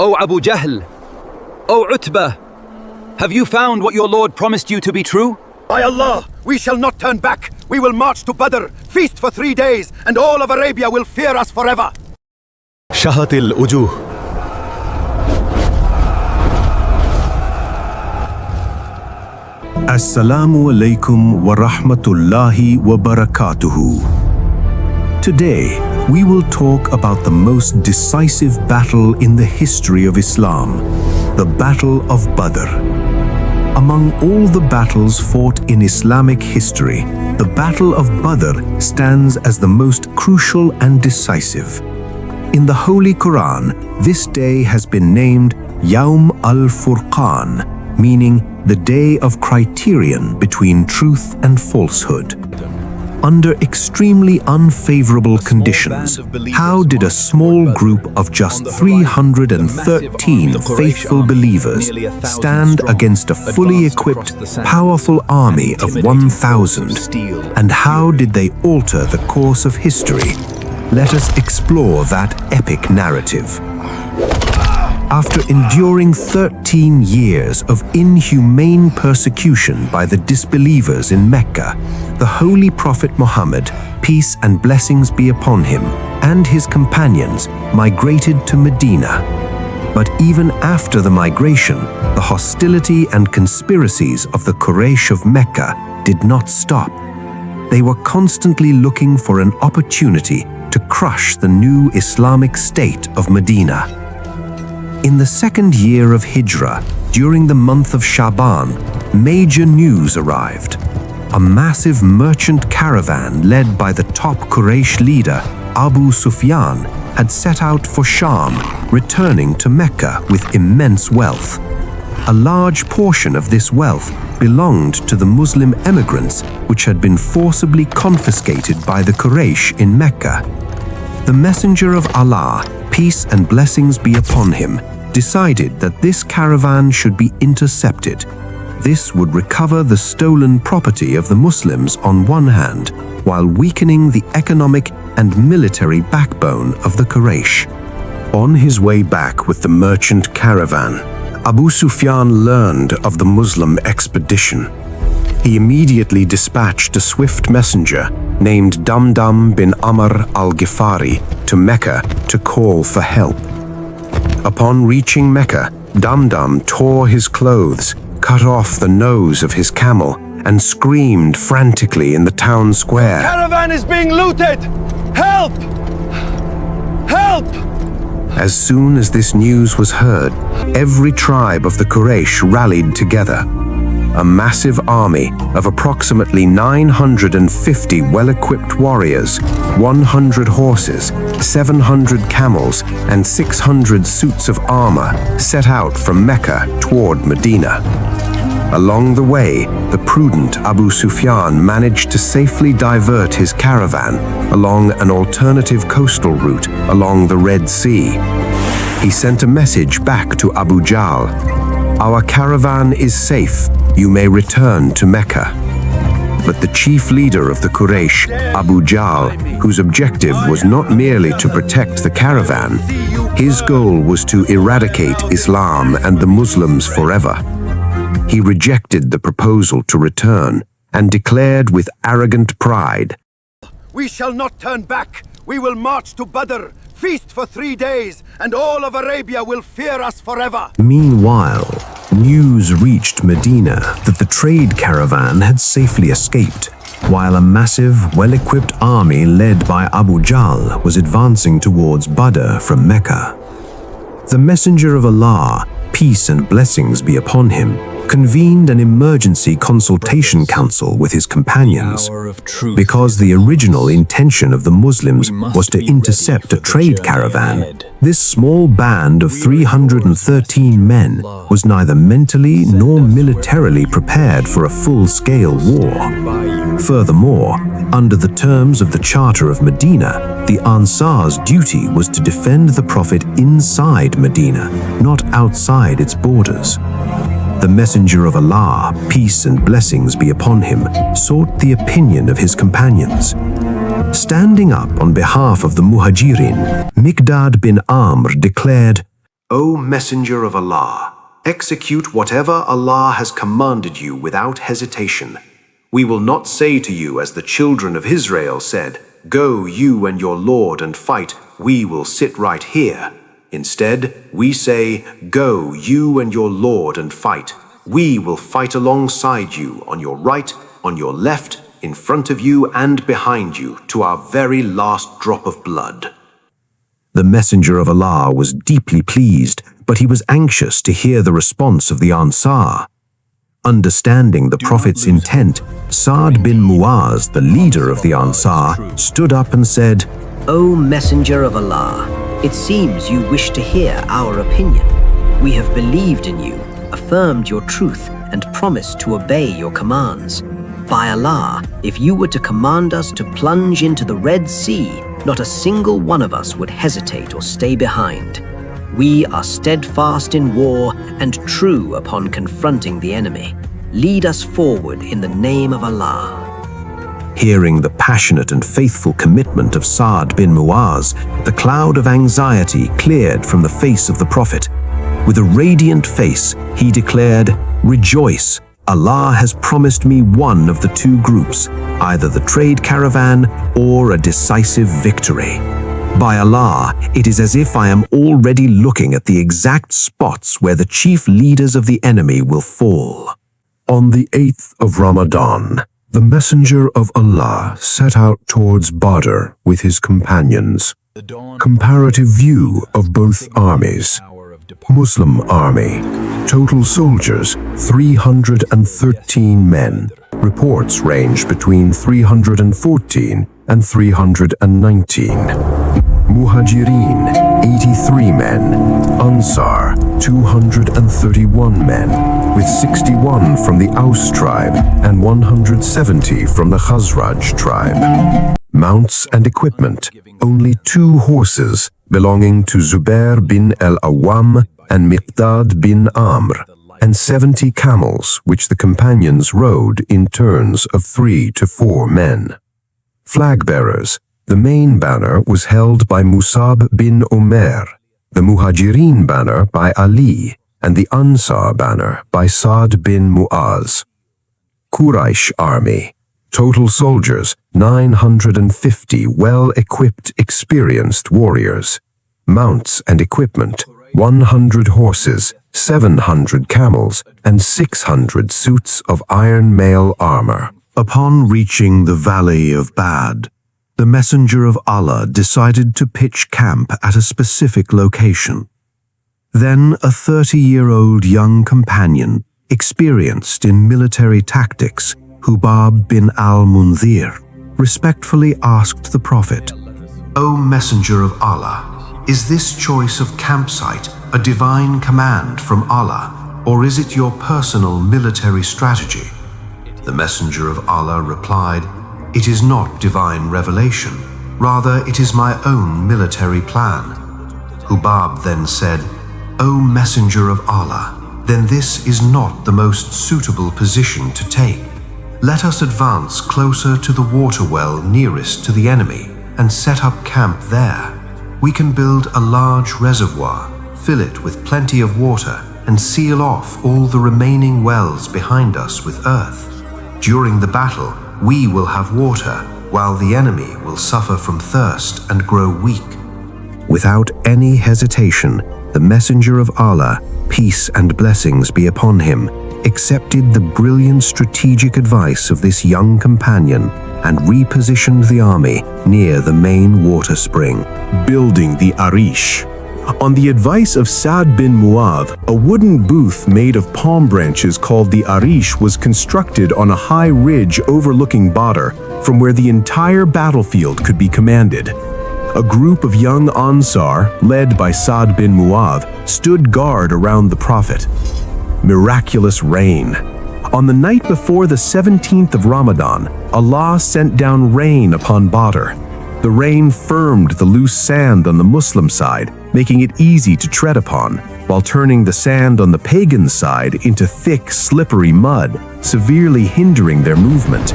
O Abu Jahl, O Utbah, have you found what your Lord promised you to be true? By Allah, we shall not turn back. We will march to Badr, feast for 3 days, and all of Arabia will fear us forever. شهت الوجوه. Assalamu alaikum wa rahmatullahi wa barakatuhu. Today, we will talk about the most decisive battle in the history of Islam, the Battle of Badr. Among all the battles fought in Islamic history, the Battle of Badr stands as the most crucial and decisive. In the Holy Quran, this day has been named Yawm al-Furqan, meaning the day of criterion between truth and falsehood. Under extremely unfavorable conditions, how did a small group of just 313 faithful believers stand against a fully equipped, powerful army of 1,000? And how did they alter the course of history? Let us explore that epic narrative. After enduring 13 years of inhumane persecution by the disbelievers in Mecca, the Holy Prophet Muhammad, peace and blessings be upon him, and his companions migrated to Medina. But even after the migration, the hostility and conspiracies of the Quraish of Mecca did not stop. They were constantly looking for an opportunity to crush the new Islamic state of Medina. In the second year of Hijrah, during the month of Shaban, major news arrived. A massive merchant caravan led by the top Quraysh leader, Abu Sufyan, had set out for Sham, returning to Mecca with immense wealth. A large portion of this wealth belonged to the Muslim emigrants, which had been forcibly confiscated by the Quraysh in Mecca. The Messenger of Allah, peace and blessings be upon him, decided that this caravan should be intercepted. This would recover the stolen property of the Muslims on one hand, while weakening the economic and military backbone of the Quraysh. On his way back with the merchant caravan, Abu Sufyan learned of the Muslim expedition. He immediately dispatched a swift messenger named Damdam bin Amr al-Ghifari to Mecca to call for help. Upon reaching Mecca, Damdam tore his clothes, cut off the nose of his camel, and screamed frantically in the town square. Caravan is being looted! Help! Help! As soon as this news was heard, every tribe of the Quraysh rallied together. A massive army of approximately 950 well-equipped warriors, 100 horses, 700 camels, and 600 suits of armor set out from Mecca toward Medina. Along the way, the prudent Abu Sufyan managed to safely divert his caravan along an alternative coastal route along the Red Sea. He sent a message back to Abu Jahl. "Our caravan is safe. You may return to Mecca." But the chief leader of the Quraysh, Abu Jahl, whose objective was not merely to protect the caravan, his goal was to eradicate Islam and the Muslims forever. He rejected the proposal to return and declared with arrogant pride, "We shall not turn back. We will march to Badr, feast for 3 days, and all of Arabia will fear us forever." Meanwhile, news reached Medina that the trade caravan had safely escaped, while a massive, well-equipped army led by Abu Jahl was advancing towards Badr from Mecca. The Messenger of Allah, peace and blessings be upon him, convened an emergency consultation council with his companions. Because the original intention of the Muslims was to intercept a trade caravan, this small band of 313 men was neither mentally nor militarily prepared for a full-scale war. Furthermore, under the terms of the Charter of Medina, the Ansar's duty was to defend the Prophet inside Medina, not outside its borders. The Messenger of Allah, peace and blessings be upon him, sought the opinion of his companions. Standing up on behalf of the Muhajirin, Miqdad bin Amr declared, O Messenger of Allah, execute whatever Allah has commanded you without hesitation. We will not say to you as the children of Israel said, "Go, you and your Lord, and fight. We will sit right here." Instead, we say, "Go, you and your Lord, and fight. We will fight alongside you, on your right, on your left, in front of you and behind you, to our very last drop of blood." The Messenger of Allah was deeply pleased, but he was anxious to hear the response of the Ansar. Understanding the Prophet's intent, Sa'd bin Mu'az, the leader of the Ansar, stood up and said, O Messenger of Allah, it seems you wish to hear our opinion. We have believed in you, affirmed your truth, and promised to obey your commands. By Allah, if you were to command us to plunge into the Red Sea, not a single one of us would hesitate or stay behind. We are steadfast in war and true upon confronting the enemy. Lead us forward in the name of Allah. Hearing the passionate and faithful commitment of Sa'd bin Mu'az, the cloud of anxiety cleared from the face of the Prophet. With a radiant face, he declared, "Rejoice! Allah has promised me one of the two groups, either the trade caravan or a decisive victory. By Allah, it is as if I am already looking at the exact spots where the chief leaders of the enemy will fall." On the 8th of Ramadan, the Messenger of Allah set out towards Badr with his companions. Comparative view of both armies. Muslim army. Total soldiers, 313 men. Reports range between 314 and 319. Muhajirin, 83 men. Ansar, 231 men, with 61 from the Aus tribe and 170 from the Khazraj tribe. Mounts and equipment, only 2 horses belonging to Zubair bin al-Awwam and Miqdad bin Amr, and 70 camels which the companions rode in turns of 3 to 4 men. Flag bearers, the main banner was held by Musab bin Umair, the Muhajirin banner by Ali, and the Ansar banner by Sa'd bin Mu'az. Quraish army, total soldiers, 950 well-equipped, experienced warriors. Mounts and equipment, 100 horses, 700 camels, and 600 suits of iron mail armor. Upon reaching the valley of Badr, the Messenger of Allah decided to pitch camp at a specific location. Then a 30-year-old young companion, experienced in military tactics, Hubab bin al-Munzir, respectfully asked the Prophet, "O Messenger of Allah, is this choice of campsite a divine command from Allah, or is it your personal military strategy?" The Messenger of Allah replied, "It is not divine revelation, rather it is my own military plan." Hubab then said, "O Messenger of Allah, then this is not the most suitable position to take. Let us advance closer to the water well nearest to the enemy and set up camp there. We can build a large reservoir, fill it with plenty of water, and seal off all the remaining wells behind us with earth. During the battle, we will have water, while the enemy will suffer from thirst and grow weak." Without any hesitation, the Messenger of Allah, peace and blessings be upon him, accepted the brilliant strategic advice of this young companion and repositioned the army near the main water spring, building the Arish. On the advice of Sa'd bin Mu'adh, a wooden booth made of palm branches called the Arish was constructed on a high ridge overlooking Badr, from where the entire battlefield could be commanded. A group of young Ansar, led by Sa'd bin Mu'adh, stood guard around the Prophet. Miraculous rain. On the night before the 17th of Ramadan, Allah sent down rain upon Badr. The rain firmed the loose sand on the Muslim side, making it easy to tread upon, while turning the sand on the pagan side into thick, slippery mud, severely hindering their movement.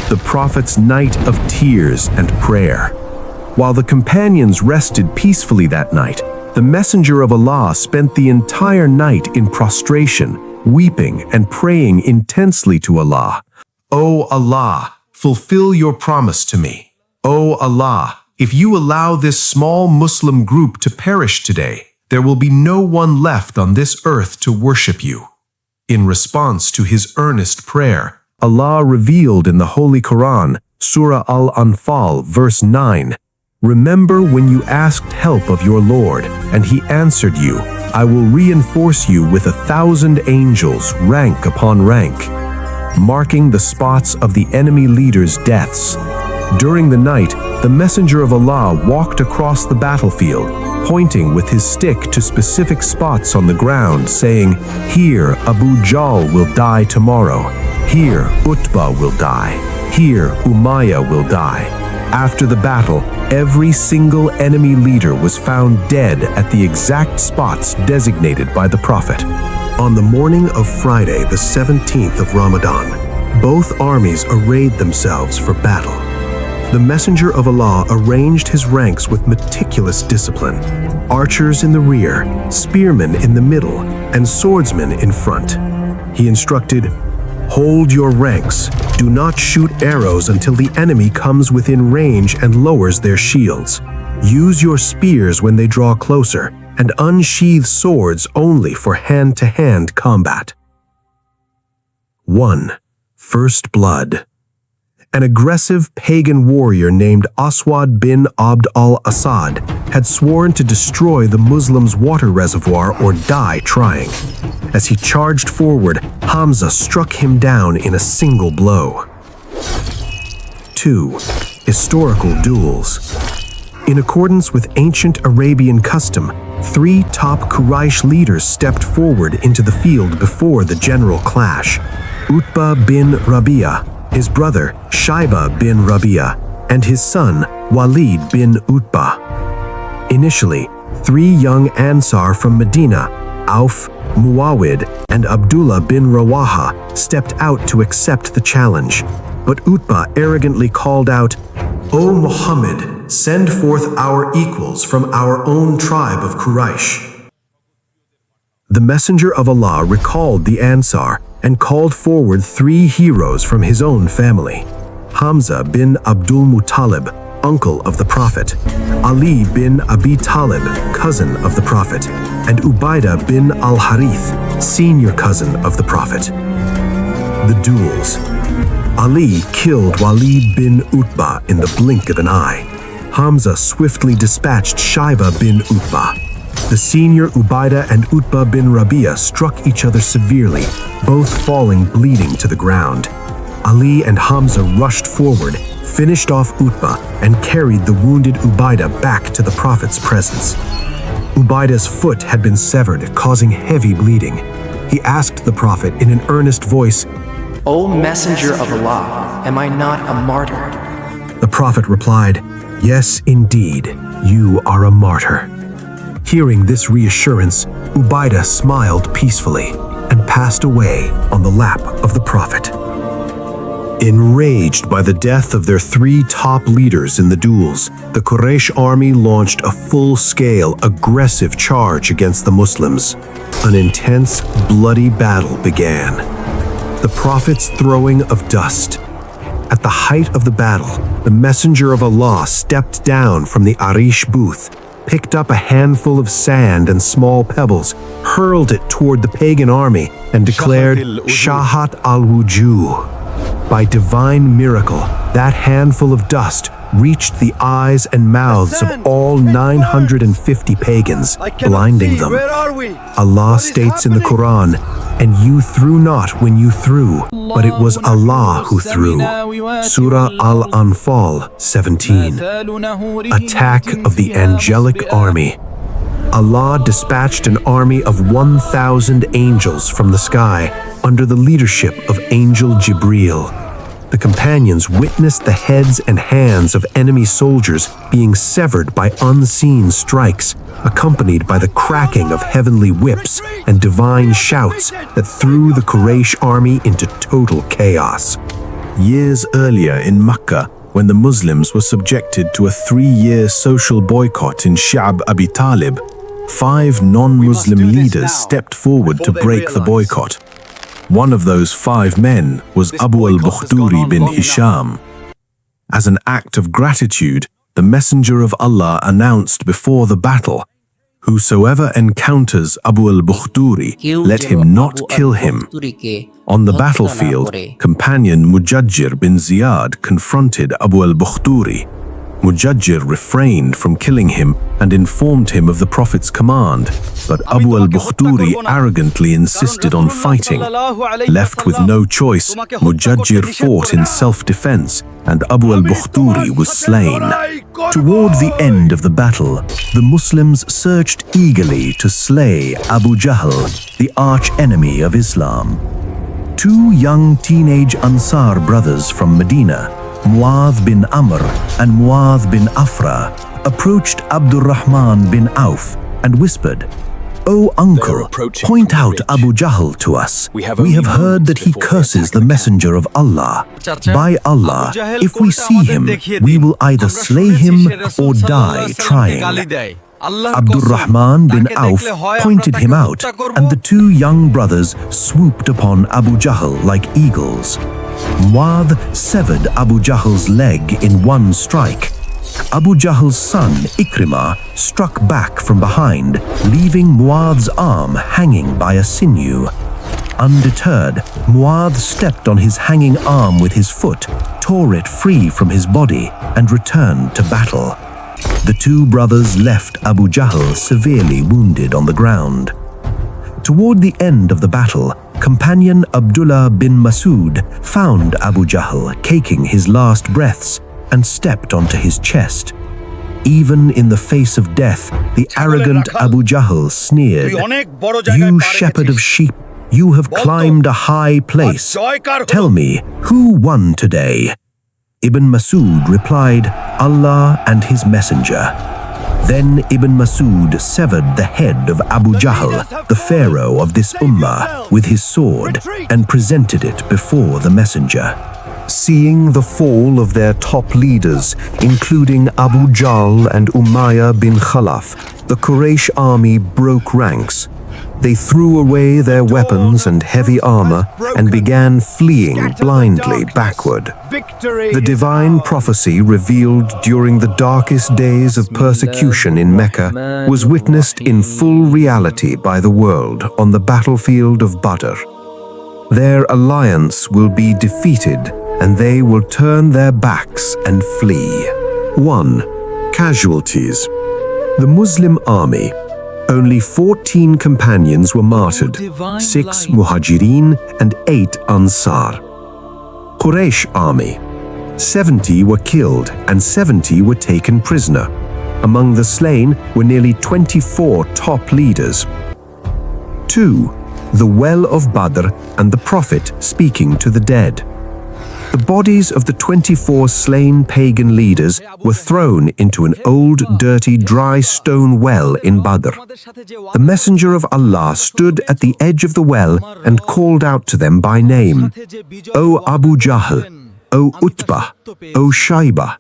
The Prophet's night of tears and prayer. While the companions rested peacefully that night, the Messenger of Allah spent the entire night in prostration, weeping and praying intensely to Allah. O Allah, fulfill your promise to me. O Allah, if you allow this small Muslim group to perish today, there will be no one left on this earth to worship you. In response to his earnest prayer, Allah revealed in the Holy Quran, Surah Al-Anfal, verse 9, "Remember when you asked help of your Lord, and he answered you, I will reinforce you with 1,000 angels, rank upon rank," marking the spots of the enemy leaders' deaths. During the night, the Messenger of Allah walked across the battlefield, pointing with his stick to specific spots on the ground, saying, "Here Abu Jahl will die tomorrow. Here Utbah will die. Here Umayyah will die." After the battle, every single enemy leader was found dead at the exact spots designated by the Prophet. On the morning of Friday, the 17th of Ramadan, both armies arrayed themselves for battle. The Messenger of Allah arranged his ranks with meticulous discipline, archers in the rear, spearmen in the middle, and swordsmen in front. He instructed, "Hold your ranks. Do not shoot arrows until the enemy comes within range and lowers their shields. Use your spears when they draw closer, and unsheathe swords only for hand-to-hand combat." 1. First Blood. An aggressive pagan warrior named Aswad bin Abd al-Assad had sworn to destroy the Muslims' water reservoir or die trying. As he charged forward, Hamza struck him down in a single blow. 2. Historical Duels. In accordance with ancient Arabian custom, 3 top Quraish leaders stepped forward into the field before the general clash. Utbah bin Rabi'ah, his brother Shaiba bin Rabi'ah, and his son Walid bin Utbah. Initially, 3 young Ansar from Medina, Auf, Muawid, and Abdullah bin Rawaha, stepped out to accept the challenge. But Utbah arrogantly called out, "O Muhammad, send forth our equals from our own tribe of Quraish." The Messenger of Allah recalled the Ansar and called forward 3 heroes from his own family: Hamza bin Abdul Muttalib, uncle of the Prophet; Ali bin Abi Talib, cousin of the Prophet; and Ubaidah bin al-Harith, senior cousin of the Prophet. The Duels. Ali killed Walid bin Utbah in the blink of an eye. Hamza swiftly dispatched Shaiba bin Utbah. The senior Ubaidah and Utbah bin Rabi'ah struck each other severely, both falling bleeding to the ground. Ali and Hamza rushed forward, finished off Utbah, and carried the wounded Ubaidah back to the Prophet's presence. Ubaidah's foot had been severed, causing heavy bleeding. He asked the Prophet in an earnest voice, "O Messenger of Allah, am I not a martyr?" The Prophet replied, "Yes, indeed, you are a martyr." Hearing this reassurance, Ubaidah smiled peacefully and passed away on the lap of the Prophet. Enraged by the death of their 3 top leaders in the duels, the Quraysh army launched a full-scale, aggressive charge against the Muslims. An intense, bloody battle began. The Prophet's throwing of dust. At the height of the battle, the Messenger of Allah stepped down from the Arish booth, picked up a handful of sand and small pebbles, hurled it toward the pagan army, and declared, "Shahat al-Wujuh." By divine miracle, that handful of dust reached the eyes and mouths of all 950 pagans, blinding them. Allah states in the Quran, "And you threw not when you threw, but it was Allah who threw." Surah Al-Anfal 17. Attack of the Angelic Army. Allah dispatched an army of 1,000 angels from the sky under the leadership of Angel Jibreel. The companions witnessed the heads and hands of enemy soldiers being severed by unseen strikes, accompanied by the cracking of heavenly whips and divine shouts that threw the Quraysh army into total chaos. Years earlier in Mecca, when the Muslims were subjected to a 3-year social boycott in Sha'b Abi Talib, 5 non-Muslim leaders stepped forward to break the boycott. One of those 5 men was Abu al-Bukhturi bin Hisham. As an act of gratitude, the Messenger of Allah announced before the battle, "Whosoever encounters Abu al-Bukhturi, let him not kill him." On the battlefield, companion Mujajjir bin Ziyad confronted Abu al-Bukhturi. Mujajjir refrained from killing him and informed him of the Prophet's command, but Abu al-Bukhturi arrogantly insisted on fighting. Left with no choice, Mujajjir fought in self-defense, and Abu al-Bukhturi was slain. Toward the end of the battle, the Muslims surged eagerly to slay Abu Jahl, the arch-enemy of Islam. 2 young teenage Ansar brothers from Medina, Muadh bin Amr and Muadh bin Afra, approached Abdurrahman bin Auf and whispered, "O uncle, point out Abu Jahl to us. We have heard that he curses the Messenger of Allah. By Allah, if we see him, we will either slay him or die trying." Abdurrahman bin Auf pointed him out, and the 2 young brothers swooped upon Abu Jahl like eagles. Muadh severed Abu Jahl's leg in one strike. Abu Jahl's son, Ikrimah, struck back from behind, leaving Muadh's arm hanging by a sinew. Undeterred, Muadh stepped on his hanging arm with his foot, tore it free from his body, and returned to battle. The 2 brothers left Abu Jahl severely wounded on the ground. Toward the end of the battle, companion Abdullah bin Masud found Abu Jahl caking his last breaths and stepped onto his chest. Even in the face of death, the arrogant Abu Jahl sneered, "You shepherd of sheep, you have climbed a high place. Tell me, who won today?" Ibn Masud replied, "Allah and his messenger." Then Ibn Masud severed the head of Abu Jahl, the pharaoh of this ummah, with his sword and presented it before the messenger. Seeing the fall of their top leaders, including Abu Jahl and Umayyah bin Khalaf, the Quraysh army broke ranks. They threw away their weapons and heavy armor and began fleeing blindly backward. The divine prophecy revealed during the darkest days of persecution in Mecca was witnessed in full reality by the world on the battlefield of Badr. Their alliance will be defeated, and they will turn their backs and flee. 1. Casualties. The Muslim army. Only 14 companions were martyred, 6 Muhajirin and 8 Ansar. Quraish army. 70 were killed and 70 were taken prisoner. Among the slain were nearly 24 top leaders. 2. The well of Badr and the Prophet speaking to the dead. The bodies of the 24 slain pagan leaders were thrown into an old, dirty, dry stone well in Badr. The Messenger of Allah stood at the edge of the well and called out to them by name, "O Abu Jahl, O Utbah, O Shaybah,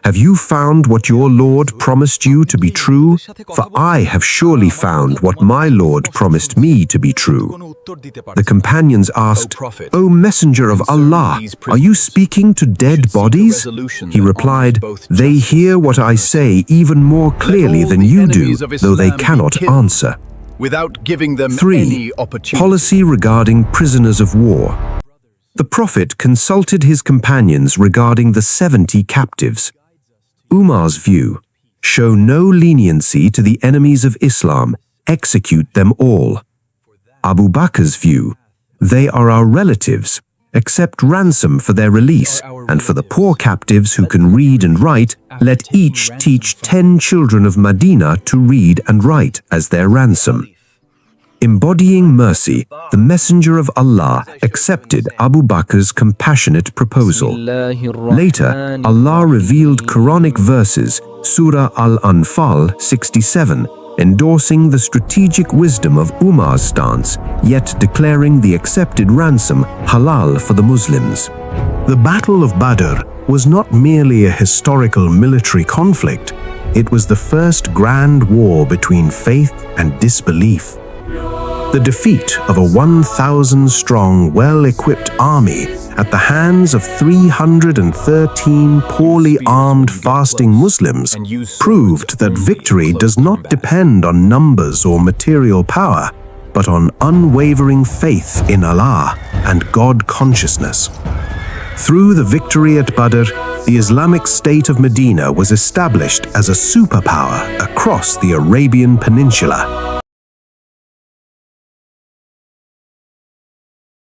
have you found what your Lord promised you to be true? For I have surely found what my Lord promised me to be true." The companions asked, "O Messenger of Allah, are you speaking to dead bodies?" He replied, "They hear what I say even more clearly than you do, though they cannot answer." Without giving them 3. any opportunity. Policy regarding prisoners of war. The Prophet consulted his companions regarding the 70 captives. Umar's view: show no leniency to the enemies of Islam, execute them all. Abu Bakr's view: they are our relatives, accept ransom for their release, and for the poor captives who can read and write, let each teach 10 children of Medina to read and write as their ransom. Embodying mercy, the Messenger of Allah accepted Abu Bakr's compassionate proposal. Later, Allah revealed Quranic verses, Surah Al-Anfal 67, endorsing the strategic wisdom of Umar's stance, yet declaring the accepted ransom halal for the Muslims. The Battle of Badr was not merely a historical military conflict, It was the first grand war between faith and disbelief. The defeat of a 1,000-strong, well-equipped army at the hands of 313 poorly armed fasting Muslims proved that victory does not depend on numbers or material power, but on unwavering faith in Allah and God consciousness. Through the victory at Badr, the Islamic State of Medina was established as a superpower across the Arabian Peninsula.